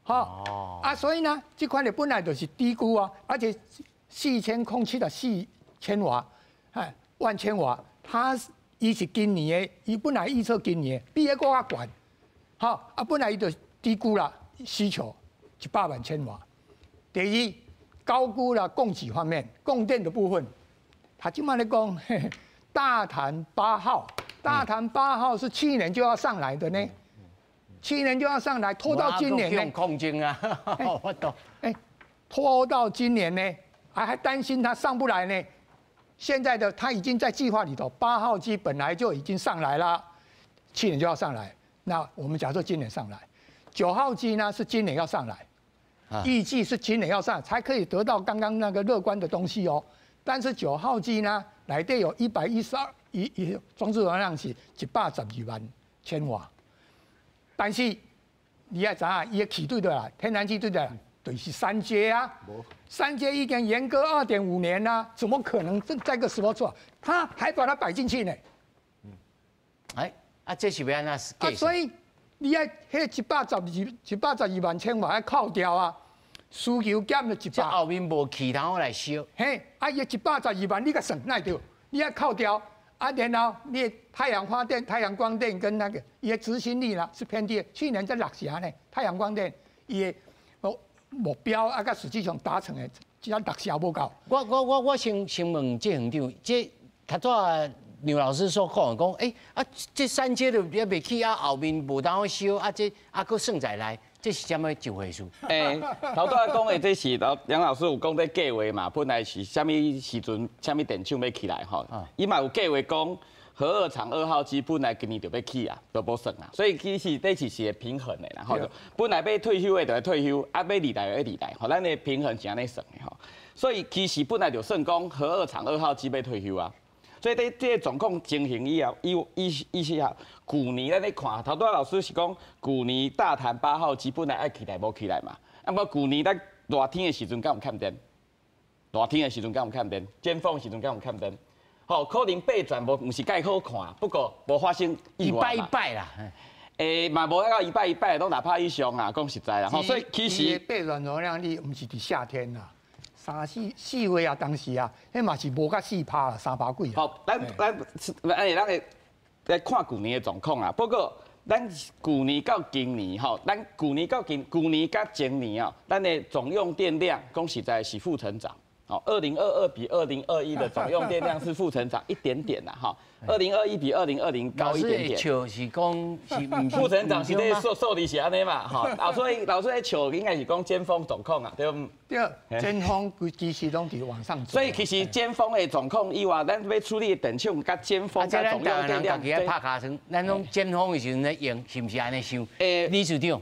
S4: 啊，所以呢，这款的本来就是低估啊，而且4074千瓦，万千瓦，伊是今年的，伊本来预测今年比迄个较悬，啊，本来伊就低估了需求100万千瓦。第二，高估了供给方面，供电的部分，他今晚在讲大潭8号，大潭8号是去年就要上来的呢，去年就要上来，拖到今年呢。
S1: 控制啊，我懂。
S4: 拖到今年呢，还担心它上不来呢。现在的它已经在计划里头，8号机本来就已经上来了，去年就要上来。那我们假设今年上来，9号机呢是今年要上来，预计是今年要上才可以得到刚刚那个乐观的东西哦。但是9号机呢，内底有112，装置容量是112万千瓦，但是你要知影，伊的气对啦，天然气对啦。就是3阶啊，3阶已经严格2.5年啦，怎么可能这个时候做？他还把它摆进去呢。
S1: 这是要安怎计算？
S4: 所以你要迄112万千瓦要扣掉啊，需求减了100。
S1: 这后面无气头来烧。
S4: 伊112万你个算那对，你要扣掉啊，然后你的太阳发电、太阳光电跟那个伊的执行力呢是偏低的。去年在6成呢，太阳光电伊的目标啊，甲实际上达成的只要6成无够。
S1: 我先问这行长，这他昨牛老师所讲，这3阶都也未起啊，后面无当修啊，这佫算在内，这是什么一回事？
S3: 头拄仔讲的这是杨老师有讲这计划嘛，本来是什么时阵、什么电厂要起来吼？伊嘛有计划讲。核2厂2号机本来今年就要起啊，都无算啊，所以其实这是个平衡的啦，吼。本来要退休的就要退休，要离台的要离台，吼，咱的平衡是安尼算的吼。所以其实本来就算讲核2厂2号机要退休啊，所以这个状况情形以后，意思啊，去年咱咧看，头拄仔老师是讲，去年大潭8号机本来爱起来无起来嘛，啊无去年咱热天的时阵敢有欠电，热天的时阵敢有欠电，尖峰的时阵敢有欠电。可能备转无是介好看，不过无发生意外嘛。
S1: 100啦，
S3: 嘛无到100，都6%以上啊，讲实在啦。所以其实
S4: 备转容量率唔是伫夏天啦，4月啊，当时啊，迄嘛是无到4%啦，3%几。
S3: 咱来看去年的状况啊。不过咱去年到今年咱去年到前年啊，咱的总用电量讲实在是负成长。2022比2021的总用电量是负成长一点点啦，2021比2020高一点点。
S1: 老师是讲是
S3: 负成长是这数字是安尼嘛，所以老师在笑应该是讲尖峰状况啊，对不？
S4: 对，尖峰其实拢伫往上走。
S3: 所以其实尖峰的状况以外，咱要处理的电厂甲尖峰甲总用电量。
S1: 自己拍卡床，咱拢尖峰的时阵咧用，是不是安尼想？理事长。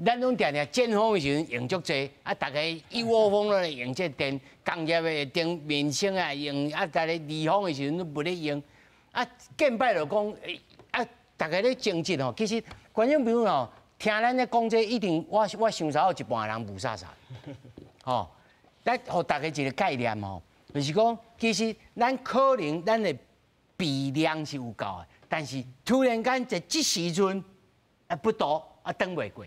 S1: 咱拢定定尖峰的时阵用足济，大家一窝蜂落来用这电，工业的电、民生啊用，大家离峰的时阵都不咧用，见摆就讲，大家咧争执其实观众朋友听咱咧讲这一定，我想少有一半人无啥，咱互大家一个概念就是讲，其实咱可能咱的备量是有够的，但是突然间在这时阵不多。等袂过，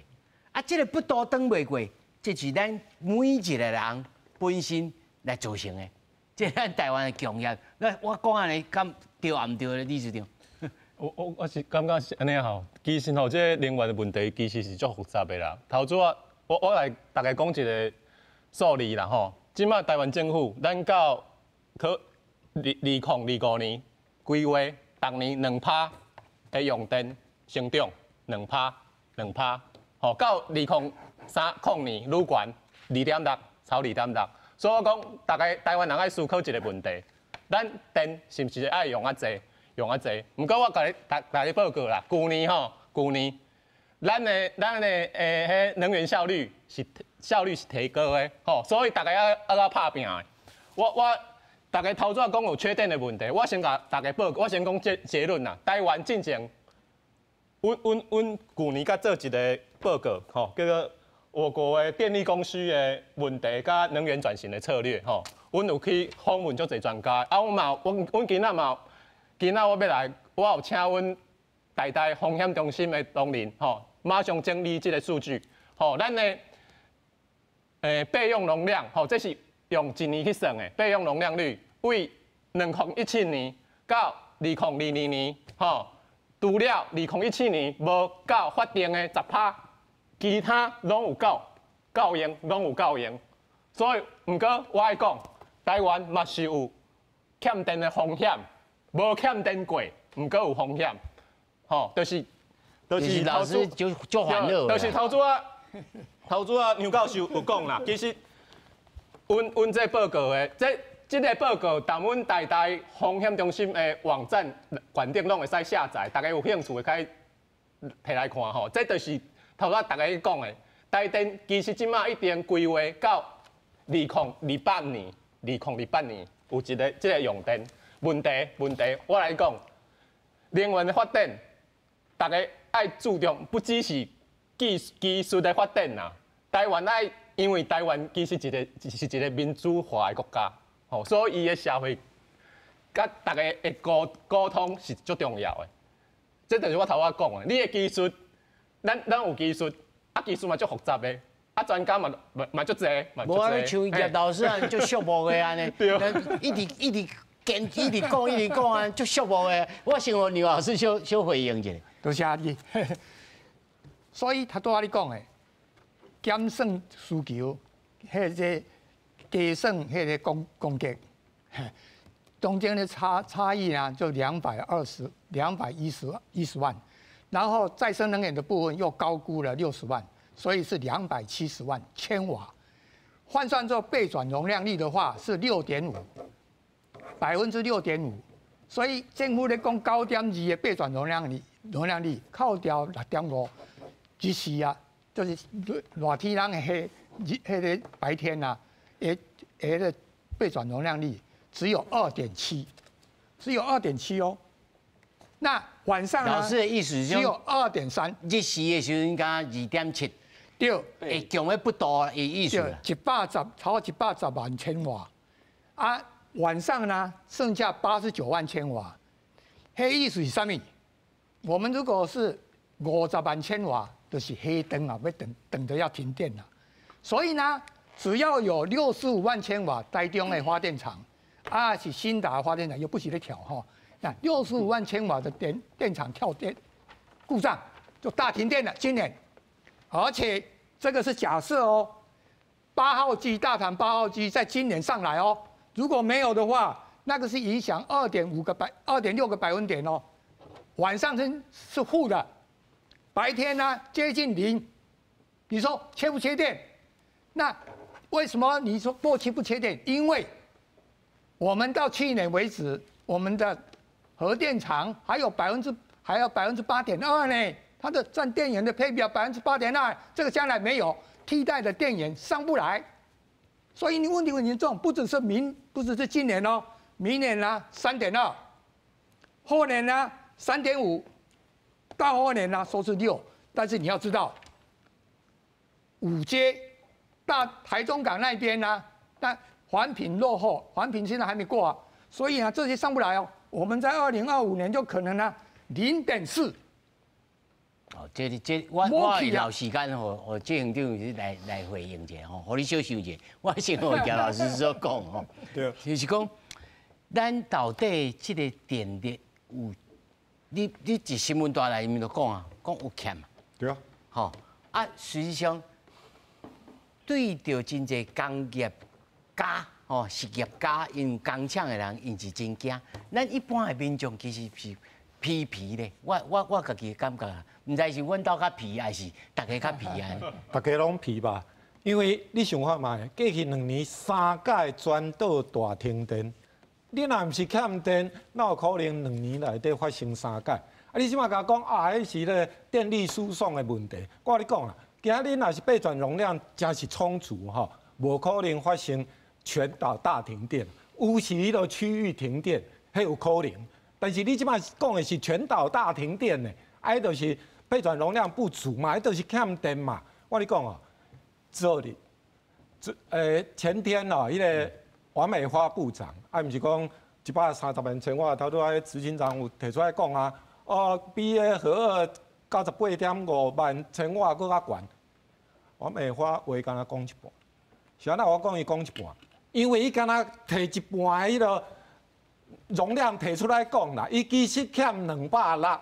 S1: 这个不多等袂过，这是咱每一个人本身来造成的，这咱台湾的共业。那我讲安尼，敢对啊？唔对咧，理事长？
S2: 我是感觉是安尼吼，其实吼，这能源的问题其实是足复杂的啦。头拄啊，我来大概讲一个数字啦吼。即摆台湾政府，咱到2025年规划，逐年2%的用电成长2%。到2030年愈悬2.6，超2.6，所以我讲，大家台湾人爱思考一个问题：咱电是不是爱用啊济？用啊济？不过我甲你报告啦，去年咱的迄能源效率是提高的，吼，所以大家要拍拼的。我大家头先讲有缺电的问题，我先甲大家报告，我先讲结论啦。台湾进前，阮去年甲做一个报告，吼，叫做我国的电力供需的问题甲能源转型的策略，吼，阮有去访问足侪专家，啊，阮今仔我要来，我有请阮台风险中心的同仁，吼，马上整理这个数据，吼，咱的备用容量，吼，这是用一年去算的备用容量率，为2017年到2022年，吼，除了2017年无到法定的10%，其他拢有够用，拢有够用。所以，不过我爱讲，台湾嘛是有欠电的风险，无欠电过，不过有风险，吼，就是
S1: 老师就烦恼，
S2: 就是头拄啊，杨教授有讲啦，其实，阮这报告的，这个报告，但阮台风险中心的网站馆顶拢会使下载，大家有兴趣的可以摕来看吼。这就是头仔大家讲的，台电其实即马一定规划到2028年有一个这个用电问题，我来讲，能源的发展，大家爱注重，不只是技术的发展呐。台湾爱，因为台湾其实是一个民主化的国家，吼，所以伊的社会甲大家的沟通是最重要的。这就是我头仔讲的，你的技术，咱有技术，啊技术嘛足复杂的，啊专家嘛足侪，
S1: 无啊，像叶老师啊，足寂寞的安尼，一直讲啊，足寂寞的。我想和杨老师小回应一下。
S4: 多谢你。所以他拄仔你讲的，减省需求，迄个加省迄个供给，中间的差异呢就210万，然后再生能源的部分又高估了60万，所以是270万千瓦。换算作备转容量率的话是6.5%，所以政府咧讲9.2的备转容量率，扣掉6.5，其实啊，就是热天人的迄个白天啊，的备转容量率只有2.7，哦。那晚上呢？
S1: 老师的意思
S4: 只有2.3，
S1: 日时的时候应该2.7，
S4: 对，
S1: 会强的不多的意思啦。
S4: 超过110万千瓦，啊，晚上呢剩下89万千瓦，迄意思是啥物？我们如果是50万千瓦，就是黑灯啊，要等着要停电了。所以呢，只要有65万千瓦台中的发电厂，啊是新达发电厂又不许咧跳哈，那65万千瓦的电厂跳电故障就大停电了，今年，而且这个是假设哦，8号机大潭8号机在今年上来哦，如果没有的话，那个是影响2.6个百分点哦，晚上是负的，白天呢接近0，你说缺不缺电？那为什么你说过期不缺电？因为我们到去年为止，我们的核电厂还有8.2%呢，它的占电源的配比8.2%，这个将来没有替代的电源上不来，所以你问题很严重，不只是今年哦，明年呢3.2，后年呢3.5，到后年呢说是6，但是你要知道，5G。台中港那边呢，但环评落后，环评现在还没过啊，所以呢这些上不来哦。我们在2025年就可能呢0.4。
S1: 哦，我留时间和这行长来回应一下吼，和你小想一下。我先和叶老师所讲吼，对，就是讲，咱到底这个电力有，你一新闻大内面就讲啊，讲有欠，
S9: 对啊，
S1: 吼啊，实际上。对着真侪工业家、实业家、因工厂的人，因是真惊。咱一般的民众其实是皮咧。我家己感觉啊，唔知是阮兜较皮，还是大家较皮啊？
S9: 大家拢皮吧。因为你想看嘛，过去2年3届全岛大停电，你若毋是欠电，哪有可能2年内底发生3届？你即马甲我讲啊，迄是咧电力输送的问题。我甲你讲啊，今日若是备转容量真是充足吼，无可能发生全岛大停电。有时迄个区域停电，迄有可能。但是你即马讲的是全岛大停电呢，迄就是备转容量不足嘛，迄就是欠电嘛。我跟你讲哦，这里，前天哦，迄个王美花部长，毋是讲130万千瓦，头拄仔执行长有提出来讲啊。比迄核98.5万千瓦搁较悬，我美花话敢若讲一半，是安那我讲伊讲一半，因为伊敢若摕一半的迄个容量摕出来讲啦，伊其实欠260，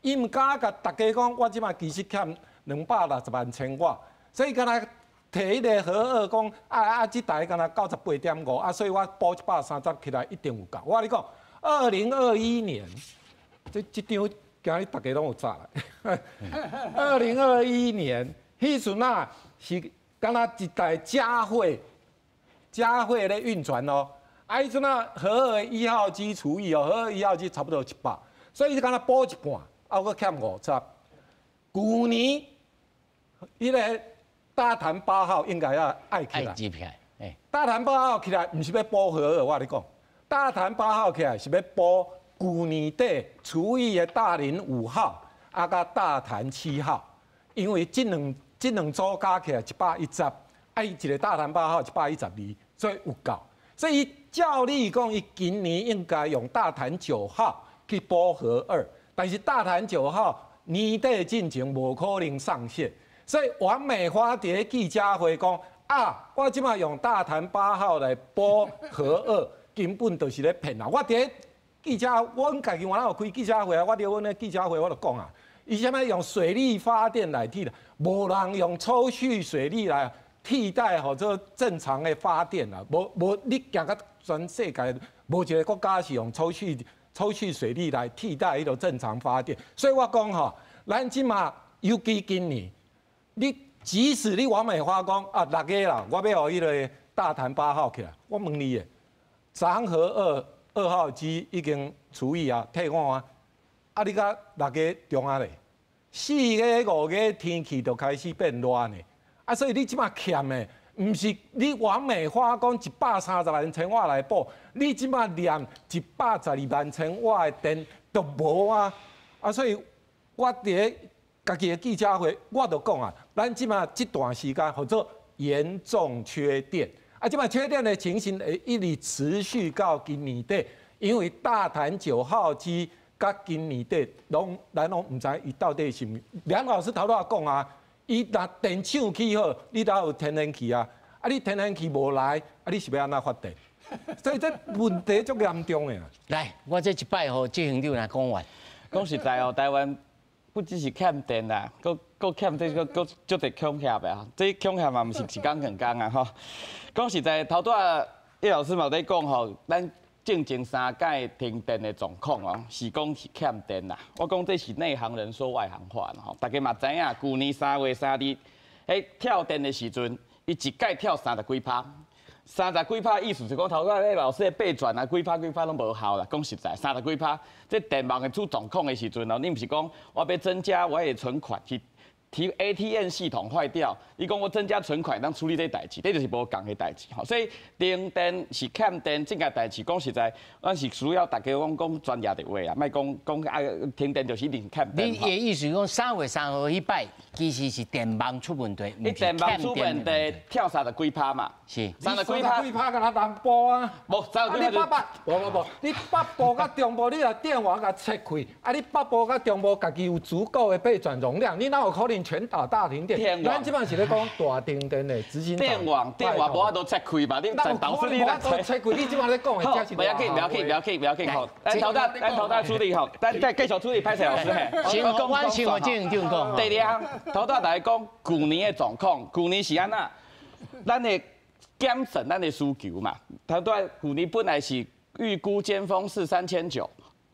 S9: 伊毋敢甲大家讲，我即摆其实欠260万千瓦，所以敢若摕迄个核讲即台敢若98.5，所以我补130起来一定有够。我跟你讲，2021年。这张今日大家拢有查来。2021年，迄阵啊是敢若一台佳慧咧运转哦。迄阵啊核2号机除以哦，核2号机差不多100，所以敢若补一半，还佫欠50。去年迄个大潭8号应该要爱起来。大潭8号起来，毋是要补核2，我跟你讲，大潭8号起来是要补。去年底除以的大林5号，甲大潭7号，因为这两组加起来110，伊一个大潭8号112，所以有够。所以照理讲，伊今年应该用大潭9号去补核2，但是大潭9号年底进程无可能上线，所以王美花伫记者会讲啊，我即马用大潭8号来补核2，根本就是咧骗人。我伫记者，阮家己原来有开记者会啊，我伫阮咧记者会我就讲啊，伊啥物用水力发电来替代，无人用抽蓄水力来替代或者正常的发电啊，无你行到全世界无一个国家是用抽蓄水力来替代迄个正常发电，所以我讲吼，咱即马尤其今年，你即使你王美花讲啊6个啦，我要互迄个大潭8号起来，我问你诶，长核2号机已经除以啊，退换啊，你甲6个中啊咧，4个5个天气就开始变热呢，所以你即马欠的，毋是你王美花讲130万千瓦来补，你即马连112万千瓦的电都无啊，所以我伫家己的记者会，我就讲啊，咱即马这段时间或者严重缺电。即摆缺电的情形会一直持续到今年底，因为大潭9号机甲今年底咱拢唔知伊到底是毋？梁老师头拄仔讲啊，伊若电厂起好，你哪有天然气啊？你天然气无来，你是要安怎发电？所以这问题足严重的。
S1: 来，我这一摆吼，执行长来讲完。
S3: 讲实在哦，台湾不只是欠电啦，佫欠这个足侪恐吓啊！这恐吓嘛，毋是一工两工啊吼。讲实在，头拄仔叶老师嘛在讲吼，咱正前3届停电的状况哦，是讲是欠电啦。我讲这是内行人说外行话啦吼，大家嘛知影，去年3月3日，迄跳电的时阵，伊一届跳30几%。30几%意思是讲头拄仔老师的备转啊，几%拢无效啦。讲实在，30几%，这电网的出状况的时阵哦，你毋是讲我要增加我的存款去提 ATM 系统坏掉，你讲我增加存款当处理这代志，这就是无共的代志。吼，所以停电是欠电，这个代志讲实在，咱是需要大家讲专业的话啊，莫讲啊停电就是一定欠电。
S1: 你的意思讲3月3号迄摆其實是電網出問題，
S3: 你電網出問題跳30幾%嘛？
S1: 是
S3: 30幾%，
S9: 敢若南部啊？
S3: 無30幾%。
S9: 無，你北部甲中部，你若電網甲切開，你北部甲中部家己有足夠的備轉容量，你哪有可能全島大停電？咱基本是咧講大停電的執行長。電網
S3: 無法度切開嘛？你全島處理來
S9: 切開，你即馬咧講的，
S3: 不要緊，好，咱頭頭處理好，咱繼續處理，歹勢老師嘿。
S1: 先我先我正講。
S3: 第二，頭頭大家講去年的狀況，去年是安那？咱的減省咱的需求嘛，頭頭去年本來是預估尖峰是3900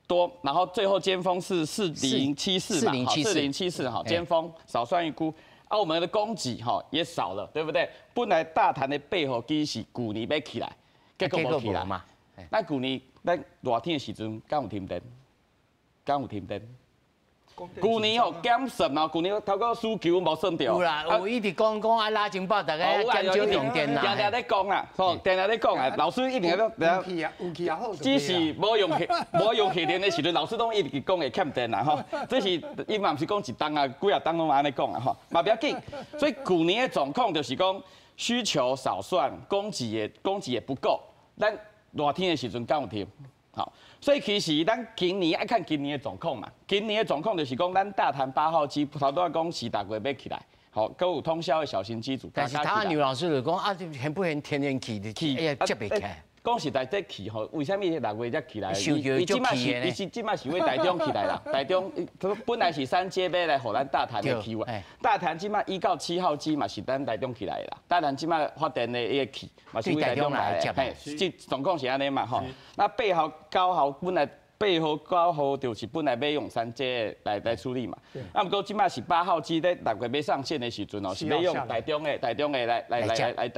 S3: 多，然後最後尖峰是4074嘛，好，4074哈，尖峰少算預估。我们的供给也少了，对不对？本来大潭的背后机是去年要起来，结果无起来嘛。咱去年咱热天的时阵，敢有停电？敢有停电？去年减算嘛，去年头个需求无算到。
S1: 有啦，有一直讲啊，拉警报大家减少用电啦。
S3: 定定咧讲啦，定定咧讲啊，老师一定要
S4: 有气也好。
S3: 只是无用气电的时阵，老师都一直讲会欠电啦吼。这是伊嘛毋是讲一档啊，几啊档拢安尼讲啊吼，嘛不要紧。所以去年的状况就是讲需求少算，供给也不够。咱热天的时阵敢有停？好，所以其实咱今年爱看今年的状况嘛。今年的状况就是讲，咱大潭8号机头拄仔讲是大月要起来，好，搁有通宵的小型机组。
S1: 但是他牛老师就讲啊，嫌不嫌天然气的气，哎呀，接袂起来。
S3: 讲实在，这气为什么6月才起来？
S1: 伊即摆
S3: 是为台中起来啦。台中本来是3接要来互咱大潭的气哇。大潭即摆1到7号机嘛是咱台中起来啦。大潭即摆发电的迄个气嘛是为台中来的。这状况是安尼嘛吼。那8号、9号本来8号、9号就是本来要用3接来处理嘛。啊，不过即摆是8号机咧6月要上线的时阵是要用台中的来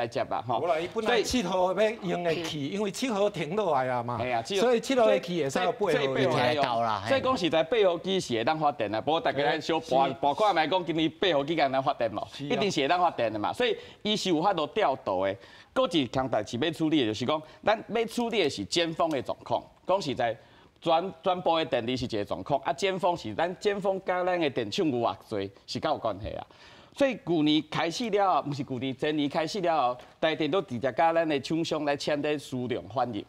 S3: 接啦吼。
S9: 无啦，伊本来7号要用的气，因为7号停落来啊嘛，所以7号的气也是要8号
S3: 用啦。所以讲实在8号机是会当发电的，不过大家来小博看卖讲今年8号机敢能发电无？一定是会当发电的嘛。所以伊是有法度调度的。搁一项代志要处理的就是讲，咱要处理的是尖峰的状况。讲实在。全部的电力是一个状况，尖峰是咱尖峰甲咱的电厂有偌济是较有关系啊。所以去年开始了后，不是去年前年开始了后，台电都直接甲咱的厂商来签订数量反应。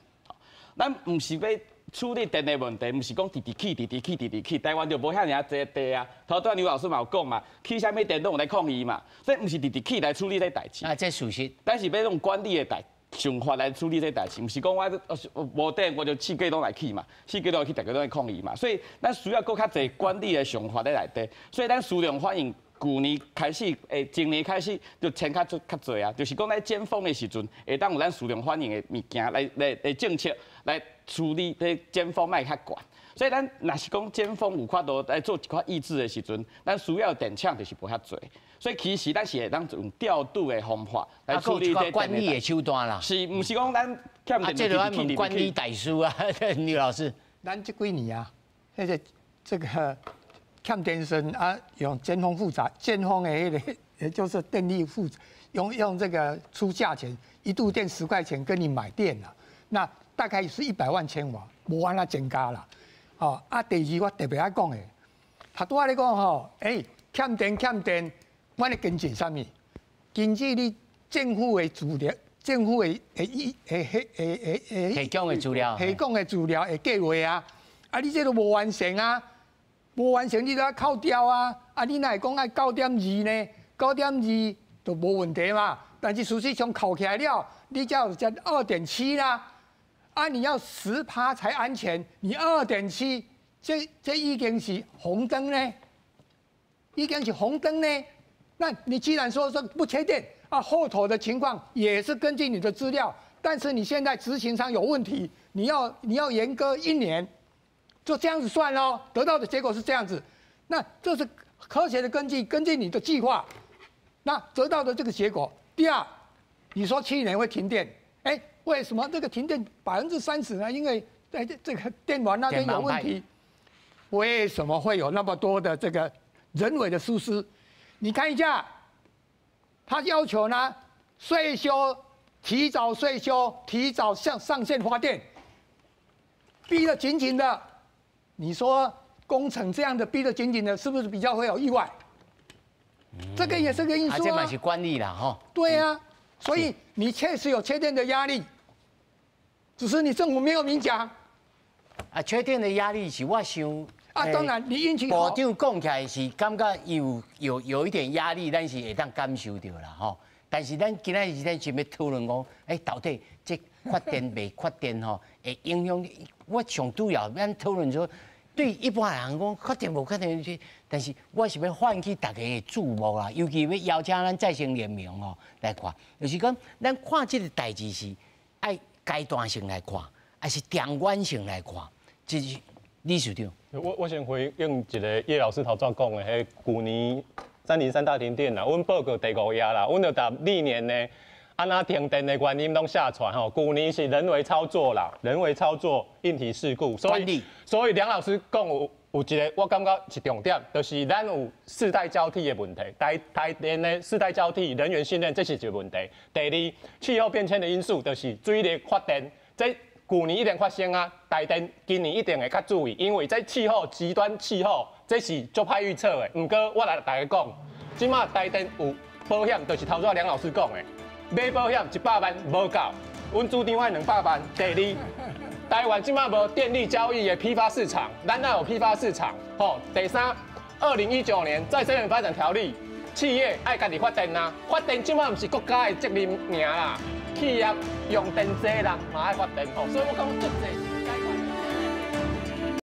S3: 咱唔是要处理电的问题，唔是讲直起，台湾就无遐尔济地啊。头段刘老师嘛有讲嘛，起啥物电都有来抗议嘛，所以唔是直起来处理这代志。
S1: 啊，这属实。
S3: 但是要用管理的代。想法来处理这代志，不是讲我无电我就4季都来起嘛，4季都来起，大家都来抗议嘛，所以咱需要搁较侪管理的想法在内底，所以咱数量反应去年开始，今年开始就签较侪啊，就是讲在尖峰的时阵，会当有咱数量反应的物件来政策来处理这尖峰卖较悬。所以咱若是讲尖峰有法度来做一寡抑制的时阵，咱需要电厂就是无遐侪。所以其实咱是会当用调度的方法来处理这
S1: 管理的手段啦。
S3: 是，唔是讲咱欠电
S1: 这就要问管理大师啊，刘老师。
S4: 咱这几年啊，这个欠电声啊，用尖峰复杂，尖峰的那个，也就是电力复杂，用这个出价钱，1度电10块钱跟你买电了，那大概是100万千瓦，无安那增加啦。哦，啊，第二我特别爱讲的，他拄仔咧讲吼，欠电。我的根据啥物？根据你政府的资料，政府的
S1: 提供的资料，
S4: 提供的资料的计划啊，啊，你这都无完成啊，无完成你都要扣掉啊，啊，你哪会讲爱9.2呢？9.2都无问题嘛，但是实际上扣起来了，你才有2.7啦，啊，你要10%才安全，你2.7，这已经是红灯呢，已经是红灯呢。那你既然说不缺电啊，后头的情况也是根据你的资料，但是你现在执行上有问题，你要严格1年，就这样子算咯，得到的结果是这样子，那这是科学的根据你的计划，那得到的这个结果。第二，你说7年会停电，为什么这个停电30%呢？因为这个电网那边有问题，为什么会有那么多的这个人为的疏失？你看一下，他要求呢，税收提早税收，提早上线发电，逼得紧紧的。你说工程这样的逼得紧紧的，是不是比较会有意外？这个也是个因素啊。
S1: 这嘛是惯例啦，哈。
S4: 对啊，所以你确实有缺电的压力，只是你政府没有明讲。
S1: 啊，缺电的压力是我想。
S4: 当然，你运气好。
S1: 部长讲起来是感觉有一点压力，但是会当感受到啦吼。但是咱今仔日咱想要讨论讲，到底这发电未发电吼，会影响？我上主要咱讨论说，对一般人讲发电无发电，但是我是要唤起大家的注目啦，尤其要邀请咱再生联盟吼来看，就是讲咱看这个代志是爱阶段性来看，还是长远性来看，这是理事长。
S2: 我先回应一个叶老师头先讲的，迄去年303大停电啦，阮报告第5页啦，阮就答历年呢，安那停电的原因拢下传吼，去年是人为操作啦，人为操作硬体事故，所以梁老师讲有一个我感觉是重点，就是咱有世代交替的问题，台电的世代交替人员训练这是一个问题。第二，气候变迁的因素就是水力发电，这去年一定发生啊，台电今年一定会较注意，因为这气候极端气候这是足歹预测的。不过我来大家讲，即马台电有保险，就是头先梁老师讲的，买保险100万无够，阮主张爱200万。第二。台湾今嘛无电力交易的批发市场，咱哪有批发市场？吼，第三，2019年再生能源发展条例，企业爱家己发电啊，发电今嘛不是国家的责任尔啦，企业用电多人嘛爱发电吼，所以我讲足济。